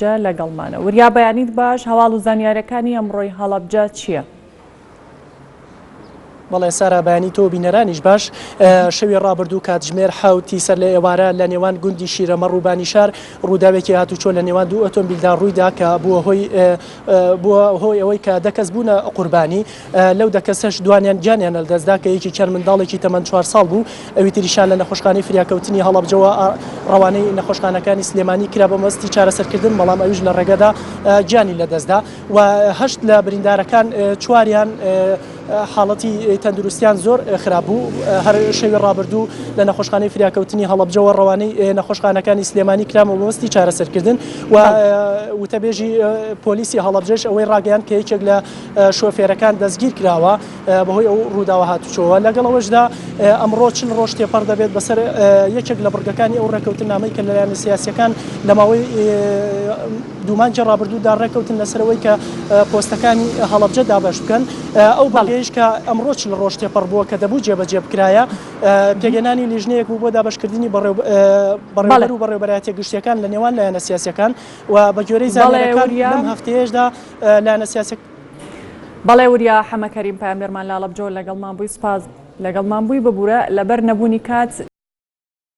هەڵەبجە لەگەڵمانە. وریا بەیانیت باش هەواڵ و زانیاریەکانی ئەمڕۆی هەڵەبجە چییە؟ بەڵێ سارا بەیانی تۆ بینەرانیش باش شەوی ڕابردوو کاتژمێر حوتی سەر لە ئێوارە لە نێوان گوندی شیرەمە ڕووبانی شار ڕووداوێکی هاتوچۆ لە نێوان دوو ئۆتۆمبیلدا ڕوویدا کە بووە هۆی ئەوەی کە دەکەس بوونە قوربانی لەو دەکەسەش دوانیان گیانیان لەدەستدا کە یەکی چەند منداڵێکی تەمەەن 4 ساڵ بوو ئەوی تریشان لە نەخۆشخانەی فریاکەوتنی هەڵەبجەوە ڕەوانەی نەخۆشخانەکانی سلێمانی کرا بە مەستی چارەسەرکردن بەڵام ئەویش لە ڕێگەدا گیانی لەدەستدا و هەشت لە بریندارەکان چواریان حاڵەتی تەندروستیان زۆر خراپ بوو. هەر شەوی ڕابردوو لە نەخۆشخانەی فریاکەوتنی هەڵەبجەوە ڕەوانەی نەخۆشخانەکانی سلێمانی کرامە بەمەستی چارەسەرکردن و وتەبێژی پۆلیسی هەڵەبجەش ئەوەی ڕاگەیان کە یەکێک لە شۆفێرەکان دەستگیر کراوە بەهۆی ئەو ڕووداوە هاتوچۆوە. لەگەڵ ئەوەشدا ئەمڕۆ چل ڕۆژ تێپەڕ دەبێت بەسەر یەکێک لە بڕگەکانی ئەو ڕێکەوتنامەی کە لەلایەن سیاسیەکان لە ماوەی دوومانجە ڕابردوودا ڕێکەوتن لەسەرەوەی کە پۆستەکانی هەڵەبجە دابەش بکەن. ئەو بەڵگەیش کە ئەمڕۆ چل ڕۆژ تێپەڕ بووە کە دەبوو جێبەجێ بکرایە پێگەێنانی لیژنەیەک بوو بۆ دابشکردنی بەڕێوەبەر و بەڕێوەبەرایەتە گشتیەکان لە نێوان لایەنە سیاسیەکان و بە گوێرەی زانیاریەکان لەم هەفتەیەشدا لایەنە سیاسیەک. بەڵێ وریا حەمەکەریم پامێرمان لە هەڵەبجەوە لەگەڵمان بووی سپاس لەگەڵمان بووی ببوورە لەبەر نەبوونی کات